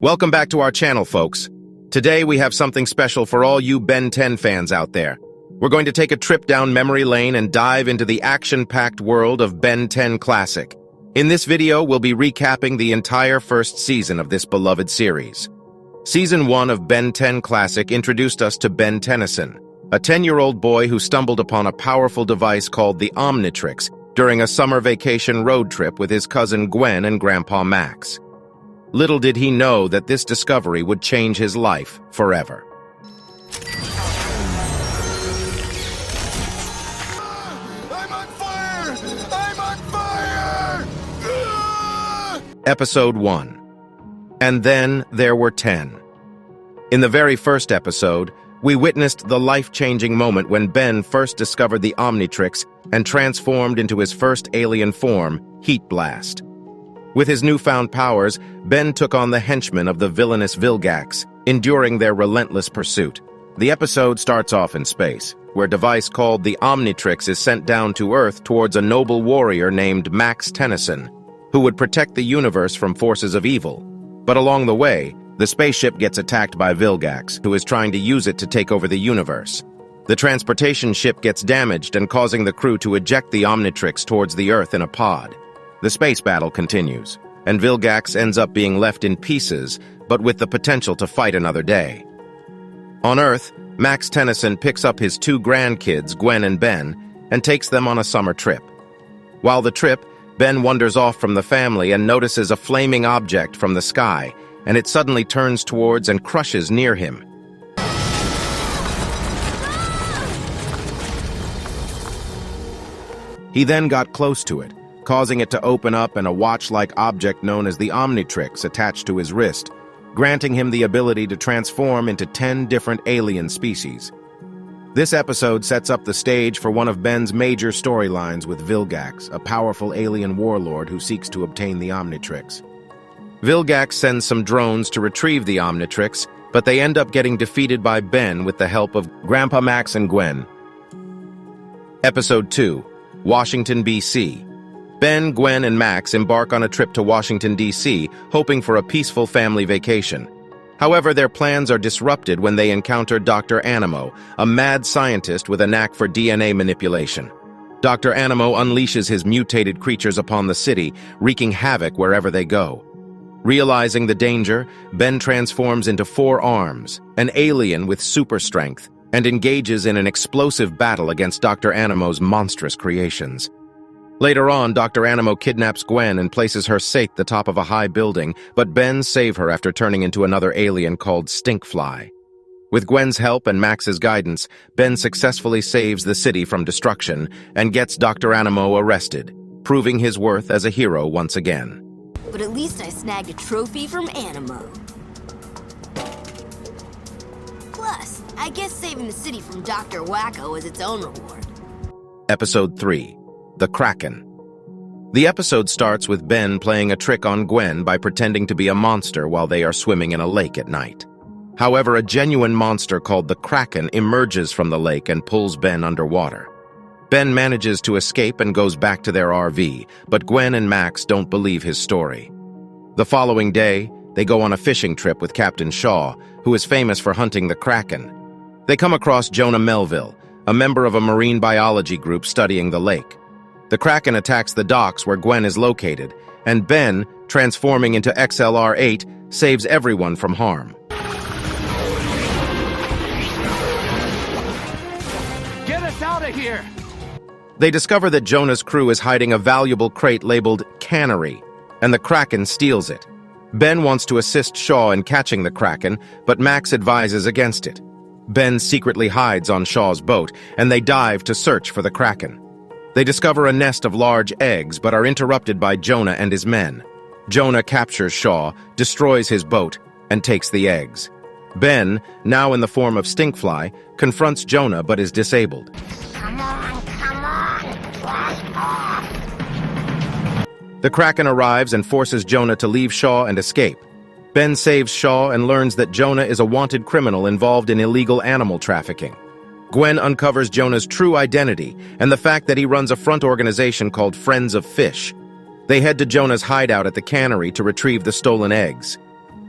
Welcome back to our channel, folks. Today we have something special for all you Ben 10 fans out there. We're going to take a trip down memory lane and dive into the action-packed world of Ben 10 Classic. In this video, we'll be recapping the entire first season of this beloved series. Season 1 of Ben 10 Classic introduced us to Ben Tennyson, a 10-year-old boy who stumbled upon a powerful device called the Omnitrix during a summer vacation road trip with his cousin Gwen and Grandpa Max. Little did he know that this discovery would change his life forever. I'm on fire! I'm on fire! Episode 1. And then there were 10. In the very first episode, we witnessed the life-changing moment when Ben first discovered the Omnitrix and transformed into his first alien form, Heat Blast. With his newfound powers, Ben took on the henchmen of the villainous Vilgax, enduring their relentless pursuit. The episode starts off in space, where a device called the Omnitrix is sent down to Earth towards a noble warrior named Max Tennyson, who would protect the universe from forces of evil. But along the way, the spaceship gets attacked by Vilgax, who is trying to use it to take over the universe. The transportation ship gets damaged and causing the crew to eject the Omnitrix towards the Earth in a pod. The space battle continues, and Vilgax ends up being left in pieces, but with the potential to fight another day. On Earth, Max Tennyson picks up his two grandkids, Gwen and Ben, and takes them on a summer trip. While the trip, Ben wanders off from the family and notices a flaming object from the sky, and it suddenly turns towards and crushes near him. He then got close to it, causing it to open up and a watch-like object known as the Omnitrix attached to his wrist, granting him the ability to transform into 10 different alien species. This episode sets up the stage for one of Ben's major storylines with Vilgax, a powerful alien warlord who seeks to obtain the Omnitrix. Vilgax sends some drones to retrieve the Omnitrix, but they end up getting defeated by Ben with the help of Grandpa Max and Gwen. Episode 2. Washington, D.C. Ben, Gwen, and Max embark on a trip to Washington, D.C., hoping for a peaceful family vacation. However, their plans are disrupted when they encounter Dr. Animo, a mad scientist with a knack for DNA manipulation. Dr. Animo unleashes his mutated creatures upon the city, wreaking havoc wherever they go. Realizing the danger, Ben transforms into 4 arms, an alien with super strength, and engages in an explosive battle against Dr. Animo's monstrous creations. Later on, Dr. Animo kidnaps Gwen and places her safe at the top of a high building, but Ben saves her after turning into another alien called Stinkfly. With Gwen's help and Max's guidance, Ben successfully saves the city from destruction and gets Dr. Animo arrested, proving his worth as a hero once again. But at least I snagged a trophy from Animo. Plus, I guess saving the city from Dr. Wacko is its own reward. Episode 3. The Kraken. The episode starts with Ben playing a trick on Gwen by pretending to be a monster while they are swimming in a lake at night. However, a genuine monster called the Kraken emerges from the lake and pulls Ben underwater. Ben manages to escape and goes back to their RV, but Gwen and Max don't believe his story. The following day, they go on a fishing trip with Captain Shaw, who is famous for hunting the Kraken. They come across Jonah Melville, a member of a marine biology group studying the lake. The Kraken attacks the docks where Gwen is located, and Ben, transforming into XLR-8, saves everyone from harm. Get us out of here! They discover that Jonah's crew is hiding a valuable crate labeled Cannery, and the Kraken steals it. Ben wants to assist Shaw in catching the Kraken, but Max advises against it. Ben secretly hides on Shaw's boat, and they dive to search for the Kraken. They discover a nest of large eggs, but are interrupted by Jonah and his men. Jonah captures Shaw, destroys his boat, and takes the eggs. Ben, now in the form of Stinkfly, confronts Jonah but is disabled. Come on, blast off! The Kraken arrives and forces Jonah to leave Shaw and escape. Ben saves Shaw and learns that Jonah is a wanted criminal involved in illegal animal trafficking. Gwen uncovers Jonah's true identity and the fact that he runs a front organization called Friends of Fish. They head to Jonah's hideout at the cannery to retrieve the stolen eggs.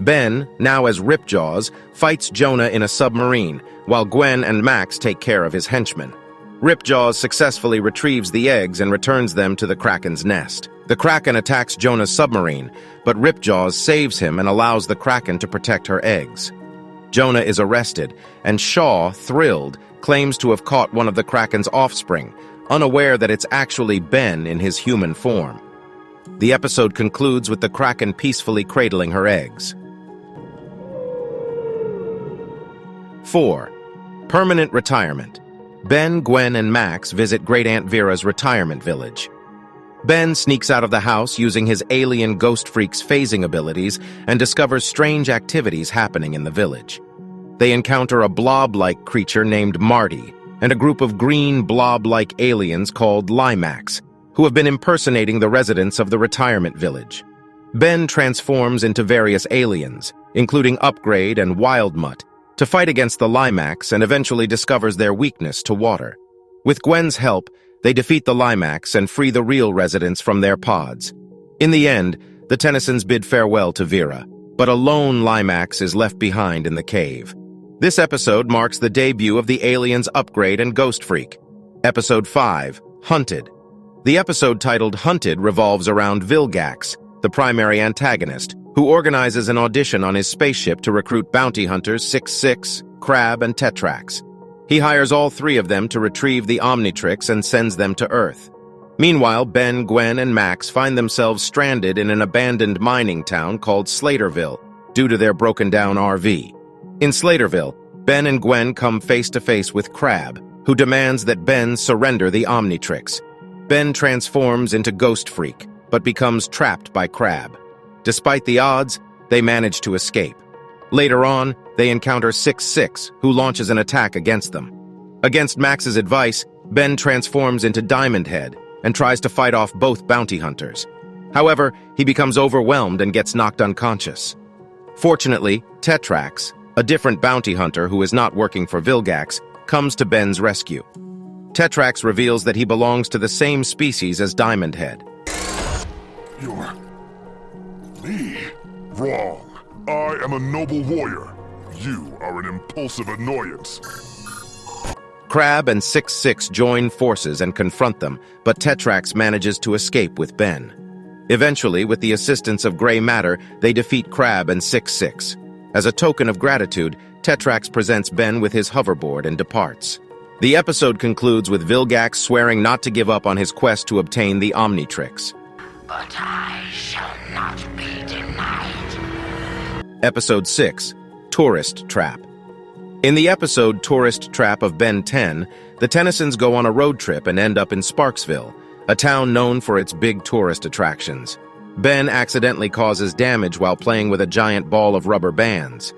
Ben, now as Ripjaws, fights Jonah in a submarine, while Gwen and Max take care of his henchmen. Ripjaws successfully retrieves the eggs and returns them to the Kraken's nest. The Kraken attacks Jonah's submarine, but Ripjaws saves him and allows the Kraken to protect her eggs. Jonah is arrested, and Shaw, thrilled, claims to have caught one of the Kraken's offspring, unaware that it's actually Ben in his human form. The episode concludes with the Kraken peacefully cradling her eggs. 4. Permanent retirement. Ben, Gwen, and Max visit Great Aunt Vera's retirement village. Ben sneaks out of the house using his alien ghost freak's phasing abilities and discovers strange activities happening in the village. They encounter a blob-like creature named Marty and a group of green blob-like aliens called Limax, who have been impersonating the residents of the retirement village. Ben transforms into various aliens, including Upgrade and Wildmutt, to fight against the Limax and eventually discovers their weakness to water. With Gwen's help, they defeat the Limax and free the real residents from their pods. In the end, the Tennysons bid farewell to Vera, but a lone Limax is left behind in the cave. This episode marks the debut of the aliens Upgrade and Ghost Freak. Episode 5, Hunted. The episode titled Hunted revolves around Vilgax, the primary antagonist, who organizes an audition on his spaceship to recruit bounty hunters 6-6, Crab, and Tetrax. He hires all three of them to retrieve the Omnitrix and sends them to Earth. Meanwhile, Ben, Gwen, and Max find themselves stranded in an abandoned mining town called Slaterville due to their broken-down RV. In Slaterville, Ben and Gwen come face-to-face with Crab, who demands that Ben surrender the Omnitrix. Ben transforms into Ghost Freak, but becomes trapped by Crab. Despite the odds, they manage to escape. Later on, they encounter 6-6, who launches an attack against them. Against Max's advice, Ben transforms into Diamond Head and tries to fight off both bounty hunters. However, he becomes overwhelmed and gets knocked unconscious. Fortunately, Tetrax, a different bounty hunter who is not working for Vilgax, comes to Ben's rescue. Tetrax reveals that he belongs to the same species as Diamond Head. You're... me? Wrong. I am a noble warrior. You are an impulsive annoyance. Crab and 6-6 join forces and confront them, but Tetrax manages to escape with Ben. Eventually, with the assistance of Gray Matter, they defeat Crab and 6-6. As a token of gratitude, Tetrax presents Ben with his hoverboard and departs. The episode concludes with Vilgax swearing not to give up on his quest to obtain the Omnitrix. But I shall not be denied. Episode 6, Tourist Trap. In the episode Tourist Trap of Ben 10, the Tennysons go on a road trip and end up in Sparksville, a town known for its big tourist attractions. Ben accidentally causes damage while playing with a giant ball of rubber bands.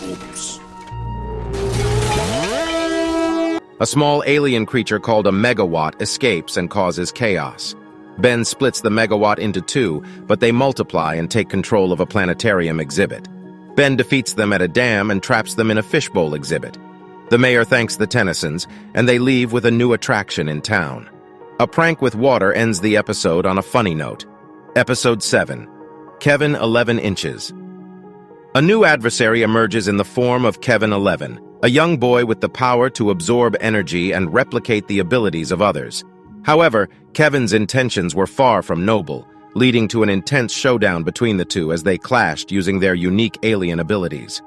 Oops. A small alien creature called a megawatt escapes and causes chaos. Ben splits the megawatt into two, but they multiply and take control of a planetarium exhibit. Ben defeats them at a dam and traps them in a fishbowl exhibit. The mayor thanks the Tennysons, and they leave with a new attraction in town. A prank with water ends the episode on a funny note. Episode 7, Kevin 11 Inches. A new adversary emerges in the form of Kevin 11, a young boy with the power to absorb energy and replicate the abilities of others. However, Kevin's intentions were far from noble, leading to an intense showdown between the two as they clashed using their unique alien abilities.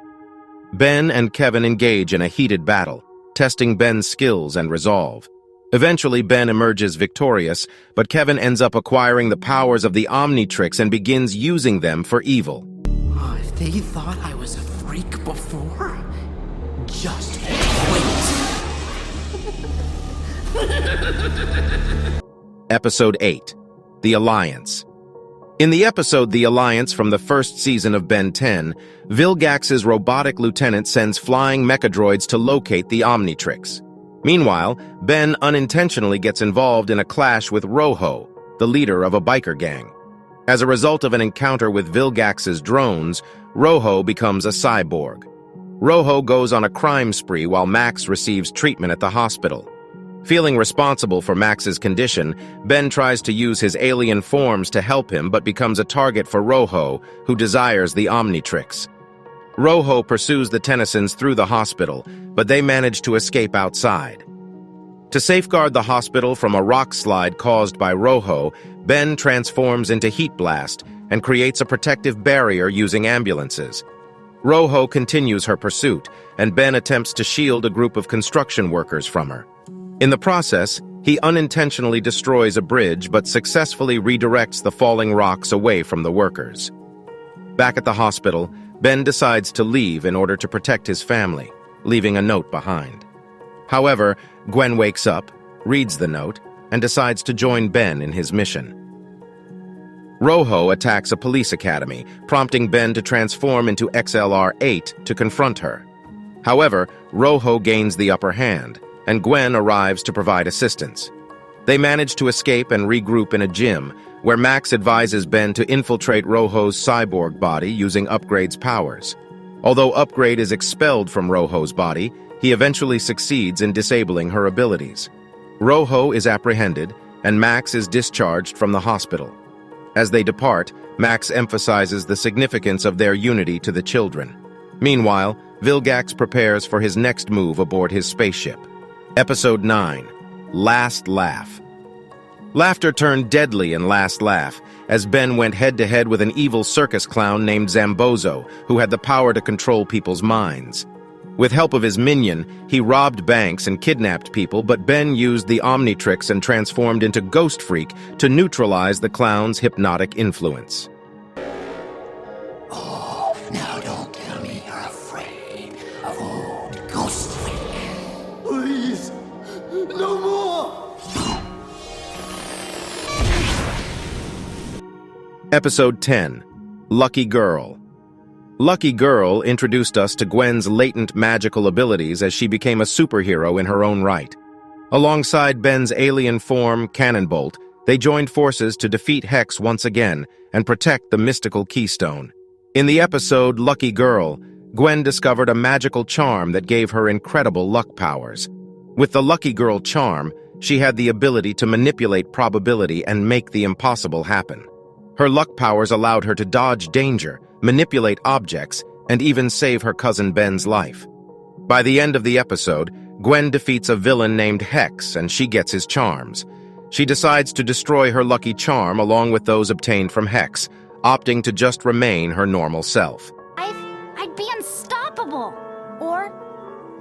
Ben and Kevin engage in a heated battle, testing Ben's skills and resolve. Eventually, Ben emerges victorious, but Kevin ends up acquiring the powers of the Omnitrix and begins using them for evil. Oh, if they thought I was a freak before, just wait. Episode 8, The Alliance. In the episode The Alliance from the first season of Ben 10, Vilgax's robotic lieutenant sends flying mechadroids to locate the Omnitrix. Meanwhile, Ben unintentionally gets involved in a clash with Rojo, the leader of a biker gang. As a result of an encounter with Vilgax's drones, Rojo becomes a cyborg. Rojo goes on a crime spree while Max receives treatment at the hospital. Feeling responsible for Max's condition, Ben tries to use his alien forms to help him but becomes a target for Rojo, who desires the Omnitrix. Rojo pursues the Tennysons through the hospital, but they manage to escape outside. To safeguard the hospital from a rock slide caused by Rojo, Ben transforms into Heat Blast and creates a protective barrier using ambulances. Rojo continues her pursuit, and Ben attempts to shield a group of construction workers from her. In the process, he unintentionally destroys a bridge but successfully redirects the falling rocks away from the workers. Back at the hospital, Ben decides to leave in order to protect his family, leaving a note behind. However, Gwen wakes up, reads the note, and decides to join Ben in his mission. Rojo attacks a police academy, prompting Ben to transform into XLR-8 to confront her. However, Rojo gains the upper hand, and Gwen arrives to provide assistance. They manage to escape and regroup in a gym, where Max advises Ben to infiltrate Rojo's cyborg body using Upgrade's powers. Although Upgrade is expelled from Rojo's body, he eventually succeeds in disabling her abilities. Rojo is apprehended, and Max is discharged from the hospital. As they depart, Max emphasizes the significance of their unity to the children. Meanwhile, Vilgax prepares for his next move aboard his spaceship. Episode 9. Last Laugh. Laughter turned deadly in Last Laugh, as Ben went head-to-head with an evil circus clown named Zambozo, who had the power to control people's minds. With help of his minion, he robbed banks and kidnapped people, but Ben used the Omnitrix and transformed into Ghost Freak to neutralize the clown's hypnotic influence. Oh, now don't tell me you're afraid of old Ghost Freak. Please, no more! Episode 10. Lucky Girl. Lucky Girl introduced us to Gwen's latent magical abilities as she became a superhero in her own right. Alongside Ben's alien form, Cannonbolt, they joined forces to defeat Hex once again and protect the mystical Keystone. In the episode Lucky Girl, Gwen discovered a magical charm that gave her incredible luck powers. With the Lucky Girl charm, she had the ability to manipulate probability and make the impossible happen. Her luck powers allowed her to dodge danger, manipulate objects, and even save her cousin Ben's life. By the end of the episode, Gwen defeats a villain named Hex, and she gets his charms. She decides to destroy her lucky charm along with those obtained from Hex, opting to just remain her normal self. I'd be unstoppable. Or,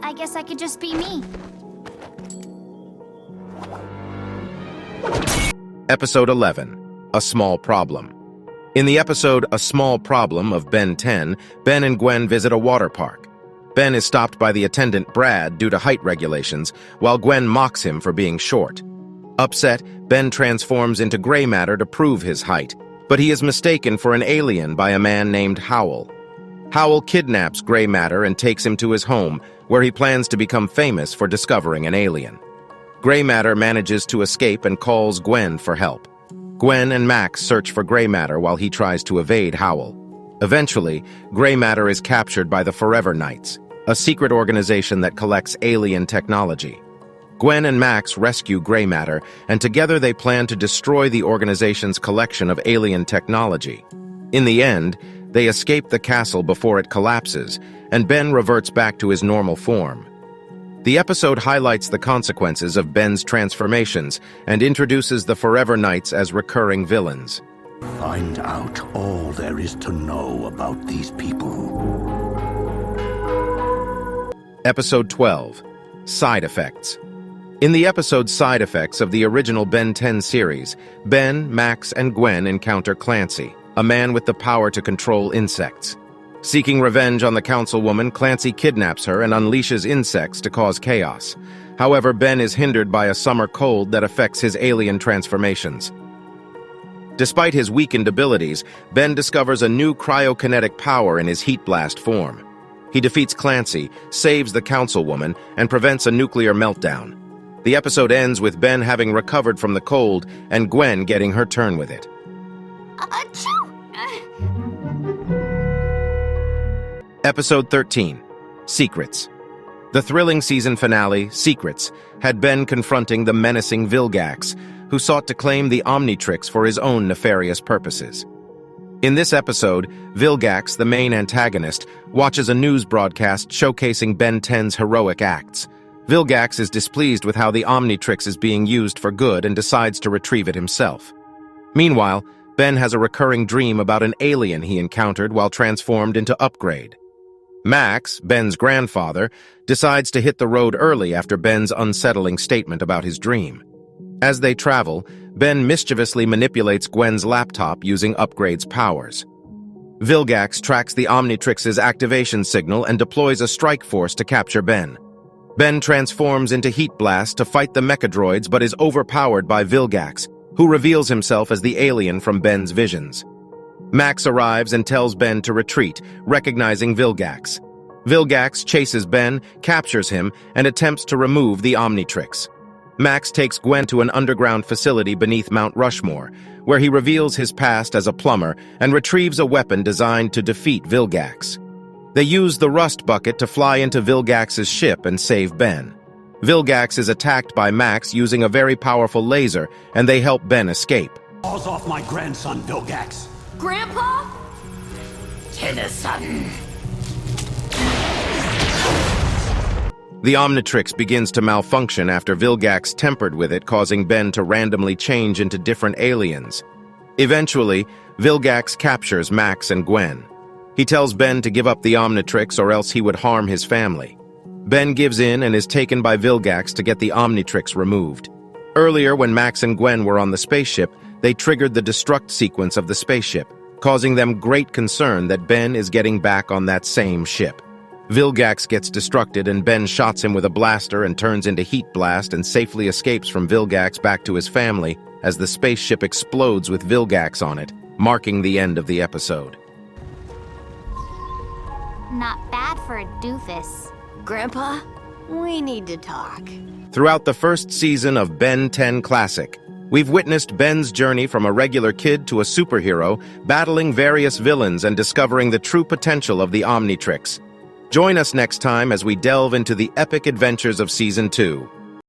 I guess I could just be me. Episode 11. A Small Problem. In the episode A Small Problem of Ben 10, Ben and Gwen visit a water park. Ben is stopped by the attendant Brad due to height regulations, while Gwen mocks him for being short. Upset, Ben transforms into gray matter to prove his height, but he is mistaken for an alien by a man named Howl. Howl kidnaps gray matter and takes him to his home, where he plans to become famous for discovering an alien. Gray matter manages to escape and calls Gwen for help. Gwen and Max search for gray matter while he tries to evade Howl. Eventually, gray matter is captured by the Forever Knights, a secret organization that collects alien technology. Gwen and Max rescue gray matter, and together they plan to destroy the organization's collection of alien technology. In the end, they escape the castle before it collapses, and Ben reverts back to his normal form. The episode highlights the consequences of Ben's transformations and introduces the Forever Knights as recurring villains. Find out all there is to know about these people. Episode 12. Side Effects. In the episode Side Effects of the original Ben 10 series, Ben, Max, and Gwen encounter Clancy, a man with the power to control insects. Seeking revenge on the councilwoman, Clancy kidnaps her and unleashes insects to cause chaos. However, Ben is hindered by a summer cold that affects his alien transformations. Despite his weakened abilities, Ben discovers a new cryokinetic power in his heat blast form. He defeats Clancy, saves the councilwoman, and prevents a nuclear meltdown. The episode ends with Ben having recovered from the cold and Gwen getting her turn with it. Achoo! Episode 13. Secrets. The thrilling season finale, Secrets, had Ben confronting the menacing Vilgax, who sought to claim the Omnitrix for his own nefarious purposes. In this episode, Vilgax, the main antagonist, watches a news broadcast showcasing Ben 10's heroic acts. Vilgax is displeased with how the Omnitrix is being used for good and decides to retrieve it himself. Meanwhile, Ben has a recurring dream about an alien he encountered while transformed into Upgrade. Max, Ben's grandfather, decides to hit the road early after Ben's unsettling statement about his dream. As they travel, Ben mischievously manipulates Gwen's laptop using Upgrade's powers. Vilgax tracks the Omnitrix's activation signal and deploys a strike force to capture Ben. Ben transforms into Heat Blast to fight the mechadroids but is overpowered by Vilgax, who reveals himself as the alien from Ben's visions. Max arrives and tells Ben to retreat, recognizing Vilgax. Vilgax chases Ben, captures him, and attempts to remove the Omnitrix. Max takes Gwen to an underground facility beneath Mount Rushmore, where he reveals his past as a plumber and retrieves a weapon designed to defeat Vilgax. They use the rust bucket to fly into Vilgax's ship and save Ben. Vilgax is attacked by Max using a very powerful laser, and they help Ben escape. Paws off my grandson, Vilgax. Grandpa? Tennyson. The Omnitrix begins to malfunction after Vilgax tempered with it, causing Ben to randomly change into different aliens. Eventually, Vilgax captures Max and Gwen. He tells Ben to give up the Omnitrix or else he would harm his family. Ben gives in and is taken by Vilgax to get the Omnitrix removed. Earlier, when Max and Gwen were on the spaceship, they triggered the destruct sequence of the spaceship, causing them great concern that Ben is getting back on that same ship. Vilgax gets destructed and Ben shots him with a blaster and turns into Heat Blast and safely escapes from Vilgax back to his family as the spaceship explodes with Vilgax on it, marking the end of the episode. Not bad for a doofus. Grandpa, we need to talk. Throughout the first season of Ben 10 Classic, we've witnessed Ben's journey from a regular kid to a superhero, battling various villains and discovering the true potential of the Omnitrix. Join us next time as we delve into the epic adventures of Season 2.